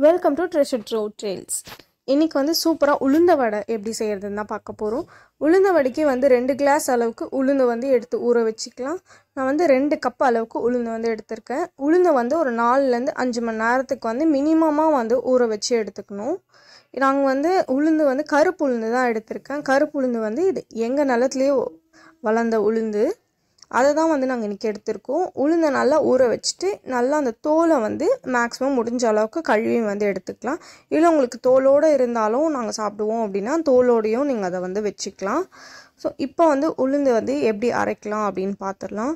Welcome to treasure drove trails. இன்றைக்கி வந்து சூப்பராக உளுந்த வடை எப்படி செய்கிறதுன்னு தான் பார்க்க போகிறோம். உளுந்த வடைக்கு வந்து 2 கிளாஸ் அளவுக்கு உளுந்து வந்து எடுத்து ஊற வச்சுக்கலாம். நான் வந்து 2 கப் அளவுக்கு உளுந்து வந்து எடுத்திருக்கேன். உளுந்தை வந்து ஒரு 4லேருந்து 5 மணி நேரத்துக்கு வந்து மினிமமாக வந்து ஊற வச்சு எடுத்துக்கணும். நாங்கள் வந்து உளுந்து வந்து கருப்பு உளுந்து தான் எடுத்திருக்கேன். கருப்பு உளுந்து வந்து இது எங்கள் நிலத்துலேயே வளர்ந்த உளுந்து, அதை தான் வந்து நாங்கள் இன்றைக்கி எடுத்திருக்கோம். உளுந்தை நல்லா ஊற வச்சுட்டு நல்லா அந்த தோலை வந்து மேக்ஸிமம் முடிஞ்ச அளவுக்கு கழுவி வந்து எடுத்துக்கலாம். இல்லை உங்களுக்கு தோலோடு இருந்தாலும் நாங்கள் சாப்பிடுவோம் அப்படின்னா தோலோடையும் நீங்கள் அதை வந்து வச்சுக்கலாம். ஸோ இப்போ வந்து உளுந்து வந்து எப்படி அரைக்கலாம் அப்படின்னு பார்த்துடலாம்.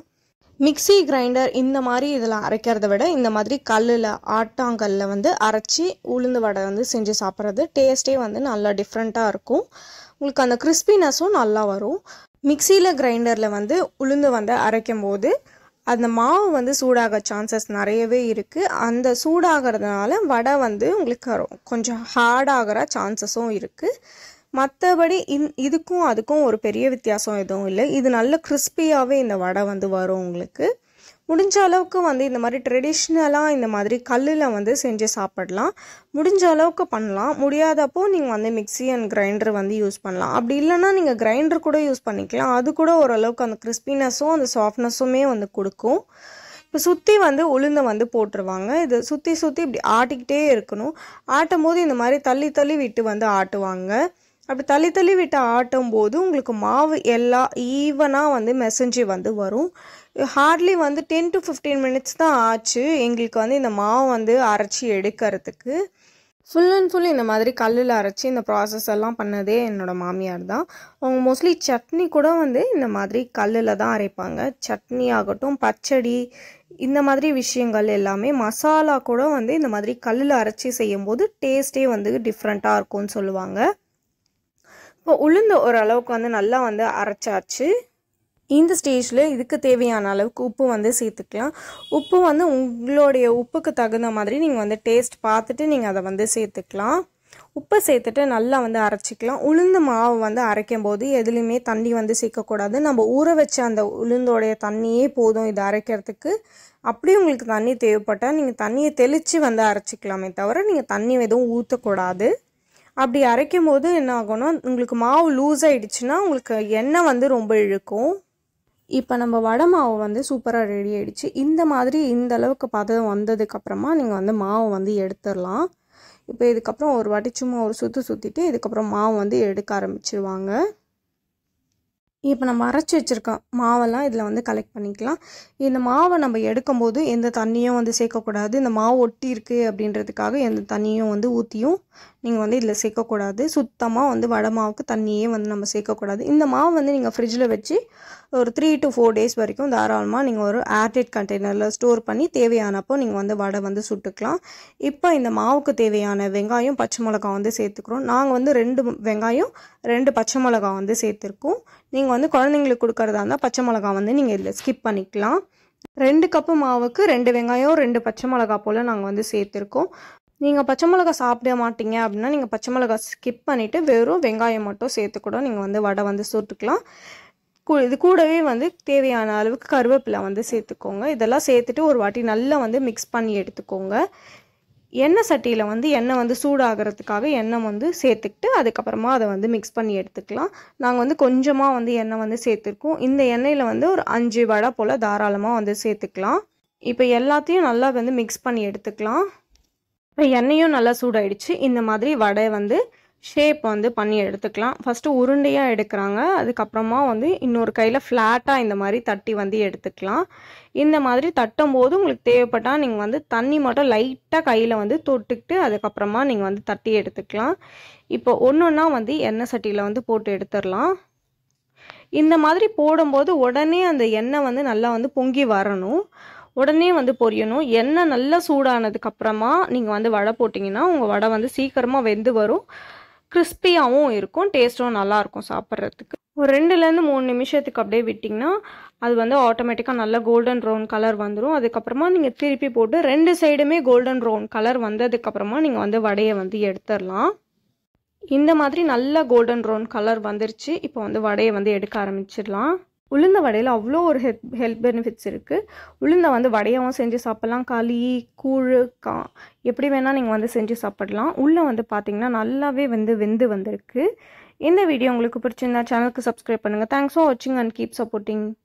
மிக்சி கிரைண்டர் இந்த மாதிரி இதில் அரைக்கிறத விட இந்த மாதிரி கல்லில் ஆட்டாங்கல்லில் வந்து அரைச்சி உளுந்து வடை வந்து செஞ்சு சாப்பிட்றது டேஸ்ட்டே வந்து நல்லா டிஃப்ரெண்ட்டாக இருக்கும். உங்களுக்கு அந்த கிறிஸ்பினஸும் நல்லா வரும். மிக்சியில் கிரைண்டரில் வந்து உளுந்து வந்து அரைக்கும் போது அந்த மாவு வந்து சூடாக சான்சஸ் நிறையவே இருக்குது. அந்த சூடாகிறதுனால வடை வந்து உங்களுக்கு கொஞ்சம் ஹார்டாகிற சான்சஸும் இருக்குது. மற்றபடி இதுக்கும் அதுக்கும் ஒரு பெரிய வித்தியாசம் எதுவும் இல்லை. இது நல்ல கிறிஸ்பியாகவே இந்த வடை வந்து வரும். உங்களுக்கு முடிஞ்ச அளவுக்கு வந்து இந்த மாதிரி ட்ரெடிஷ்னலாக இந்த மாதிரி கல்லில் வந்து செஞ்சு சாப்பிடலாம். முடிஞ்ச அளவுக்கு பண்ணலாம். முடியாதப்போ நீங்கள் வந்து மிக்சி அண்ட் கிரைண்டர் வந்து யூஸ் பண்ணலாம். அப்படி இல்லைன்னா நீங்கள் கிரைண்டர் கூட யூஸ் பண்ணிக்கலாம். அது கூட ஓரளவுக்கு அந்த கிறிஸ்பினஸும் அந்த சாஃப்ட்னஸுமே வந்து கொடுக்கும். இப்போ சுற்றி வந்து உளுந்தை வந்து போட்டுருவாங்க. இது சுற்றி சுற்றி இப்படி ஆட்டிக்கிட்டே இருக்கணும். ஆட்டும் போது இந்த மாதிரி தள்ளி தள்ளி விட்டு வந்து ஆட்டுவாங்க. அப்படி தள்ளி தள்ளி விட்டு ஆட்டும் போது உங்களுக்கு மாவு எல்லாம் ஈவனாக வந்து மெசஞ்சு வந்து வரும். ஹார்ட்லி வந்து 10 to 15 மினிட்ஸ் தான் ஆச்சு எங்களுக்கு வந்து இந்த மாவு வந்து அரைச்சி எடுக்கிறதுக்கு. ஃபுல் அண்ட் ஃபுல் இந்த மாதிரி கல்லில் அரைச்சி இந்த ப்ராசஸ் எல்லாம் பண்ணதே என்னோடய மாமியார் தான். அவங்க மோஸ்ட்லி சட்னி கூட வந்து இந்த மாதிரி கல்லில் தான் அரைப்பாங்க. சட்னி ஆகட்டும், பச்சடி, இந்த மாதிரி விஷயங்கள் எல்லாமே, மசாலா கூட வந்து இந்த மாதிரி கல்லில் அரைச்சி செய்யும்போது டேஸ்ட்டே வந்து டிஃப்ரெண்ட்டாக இருக்கும்னு சொல்லுவாங்க. இப்போ உளுந்து ஓரளவுக்கு வந்து நல்லா வந்து அரைச்சாச்சு. இந்த ஸ்டேஜில் இதுக்கு தேவையான அளவுக்கு உப்பு வந்து சேர்த்துக்கலாம். உப்பு வந்து உங்களுடைய உப்புக்கு தகுந்த மாதிரி நீங்கள் வந்து டேஸ்ட் பார்த்துட்டு நீங்கள் அதை வந்து சேர்த்துக்கலாம். உப்பை சேர்த்துட்டு நல்லா வந்து அரைச்சிக்கலாம். உளுந்து மாவு வந்து அரைக்கும் போது எதுலேயுமே தண்ணி வந்து சேர்க்கக்கூடாது. நம்ம ஊற வச்ச அந்த உளுந்தோடைய தண்ணியே போதும் இது அரைக்கிறதுக்கு. அப்படி உங்களுக்கு தண்ணி தேவைப்பட்டால் நீங்கள் தண்ணியை தெளித்து வந்து அரைச்சிக்கலாமே தவிர நீங்கள் தண்ணி எதுவும் ஊற்றக்கூடாது. அப்படி அரைக்கும் போது என்ன ஆகும்னா உங்களுக்கு மாவு லூஸ் ஆகிடுச்சுன்னா உங்களுக்கு எண்ணெய் வந்து ரொம்ப இழுக்கும். இப்போ நம்ம வடை மாவு வந்து சூப்பராக ரெடி ஆகிடுச்சு. இந்த மாதிரி இந்த அளவுக்கு பதம் வந்ததுக்கப்புறமா நீங்கள் வந்து மாவு வந்து எடுத்துடலாம். இப்போ இதுக்கப்புறம் ஒரு வாட்டி சும்மா ஒரு சுற்றிட்டு இதுக்கப்புறம் மாவு வந்து எடுக்க ஆரம்பிச்சிருவாங்க. இப்போ நம்ம அரைச்சி வச்சுருக்க மாவெல்லாம் இதில் வந்து கலெக்ட் பண்ணிக்கலாம். இந்த மாவை நம்ம எடுக்கும்போது எந்த தண்ணியும் வந்து சேர்க்கக்கூடாது. இந்த மாவு ஒட்டி இருக்குது அப்படின்றதுக்காக எந்த தண்ணியும் வந்து ஊற்றியும் நீங்கள் வந்து இதில் சேர்க்கக்கூடாது. சுத்தமாக வந்து வடை மாவுக்கு தண்ணியே வந்து நம்ம சேர்க்கக்கூடாது. இந்த மாவு வந்து நீங்கள் ஃப்ரிட்ஜில் வச்சு ஒரு 3 to 4 days வரைக்கும் தாராளமாக நீங்கள் ஒரு ஏர்டைட் கண்டெய்னரில் ஸ்டோர் பண்ணி தேவையானப்போ நீங்கள் வந்து வடை வந்து சுட்டுக்கலாம். இப்போ இந்த மாவுக்கு தேவையான வெங்காயம், பச்சை மிளகாய் வந்து சேர்த்துக்கிறோம். நாங்கள் வந்து 2 வெங்காயம் 2 பச்சை மிளகாய் வந்து சேர்த்துருக்கோம். நீங்கள் வந்து குழந்தைங்களுக்கு கொடுக்குறதா இருந்தால் பச்சை மிளகாய் வந்து நீங்கள் இதில் ஸ்கிப் பண்ணிக்கலாம். 2 கப்பு மாவுக்கு 2 வெங்காயம் 2 பச்சை மிளகாய் போல் நாங்கள் வந்து சேர்த்துருக்கோம். நீங்கள் பச்சை மிளகாய் சாப்பிட மாட்டீங்க அப்படின்னா நீங்கள் பச்சை மிளகாய் ஸ்கிப் பண்ணிவிட்டு வெறும் வெங்காயம் மட்டும் சேர்த்து கூட நீங்கள் வந்து வடை வந்து சுட்டுக்கலாம். இது கூடவே வந்து தேவையான அளவுக்கு கருவேப்பிலை வந்து சேர்த்துக்கோங்க. இதெல்லாம் சேர்த்துட்டு ஒரு வாட்டி நல்லா வந்து மிக்ஸ் பண்ணி எடுத்துக்கோங்க. எண்ணெய் சட்டியில் வந்து எண்ணெய் வந்து சூடாகிறதுக்காக எண்ணெய் வந்து சேர்த்துக்கிட்டு அதுக்கப்புறமா அதை வந்து மிக்ஸ் பண்ணி எடுத்துக்கலாம். நாங்கள் வந்து கொஞ்சமாக வந்து எண்ணெய் வந்து சேர்த்துருக்கோம். இந்த எண்ணெயில் வந்து ஒரு 5 வடை போல் தாராளமாக வந்து சேர்த்துக்கலாம். இப்போ எல்லாத்தையும் நல்லா வந்து மிக்ஸ் பண்ணி எடுத்துக்கலாம். இப்போ எண்ணெயும் நல்லா சூடாயிடுச்சு. இந்த மாதிரி வடை வந்து ஷேப் வந்து பண்ணி எடுத்துக்கலாம். ஃபஸ்ட்டு உருண்டையாக எடுக்கிறாங்க. அதுக்கப்புறமா வந்து இன்னொரு கையில் ஃப்ளாட்டாக இந்த மாதிரி தட்டி வந்து எடுத்துக்கலாம். இந்த மாதிரி தட்டும் போது உங்களுக்கு தேவைப்பட்டால் நீங்கள் வந்து தண்ணி மட்டும் லைட்டாக கையில் வந்து தொட்டுக்கிட்டு அதுக்கப்புறமா நீங்கள் வந்து தட்டி எடுத்துக்கலாம். இப்போ ஒன்று ஒன்றா வந்து எண்ணெய் சட்டியில் வந்து போட்டு எடுத்துடலாம். இந்த மாதிரி போடும்போது உடனே அந்த எண்ணெய் வந்து நல்லா வந்து பொங்கி வரணும். உடனே வந்து பொரியணும். எண்ணெய் நல்லா சூடானதுக்கப்புறமா நீங்கள் வந்து வடை போட்டிங்கன்னா உங்கள் வடை வந்து சீக்கிரமாக வெந்து வரும். கிறிஸ்பியாகவும் இருக்கும். டேஸ்ட்டும் நல்லாயிருக்கும் சாப்பிட்றதுக்கு. ஒரு 2லேருந்து 3 நிமிஷத்துக்கு அப்படியே விட்டிங்கன்னா அது வந்து ஆட்டோமேட்டிக்காக நல்லா கோல்டன் ப்ரௌன் கலர் வந்துடும். அதுக்கப்புறமா நீங்கள் திருப்பி போட்டு 2 சைடுமே கோல்டன் ப்ரௌன் கலர் வந்ததுக்கப்புறமா நீங்கள் வந்து வடையை வந்து எடுத்துடலாம். இந்த மாதிரி நல்லா கோல்டன் ப்ரௌன் கலர் வந்துருச்சு. இப்போ வந்து வடையை வந்து எடுக்க ஆரம்பிச்சிடலாம். உளுந்த வடையில் அவ்வளோ ஒரு ஹெல்த் பெனிஃபிட்ஸ் இருக்குது. உளுந்தை வந்து வடையாகவும் செஞ்சு சாப்பிட்லாம், களி, கூழ், எப்படி வேணால் நீங்கள் வந்து செஞ்சு சாப்பிடலாம். உள்ளே வந்து பார்த்திங்கன்னா நல்லாவே வந்து வெந்து வந்திருக்கு. இந்த வீடியோ உங்களுக்கு பிடிச்சிருந்தா சேனலுக்கு சப்ஸ்கிரைப் பண்ணுங்கள். தேங்க்ஸ் ஃபார் வாட்சிங் அண்ட் கீப் சப்போர்ட்டிங்.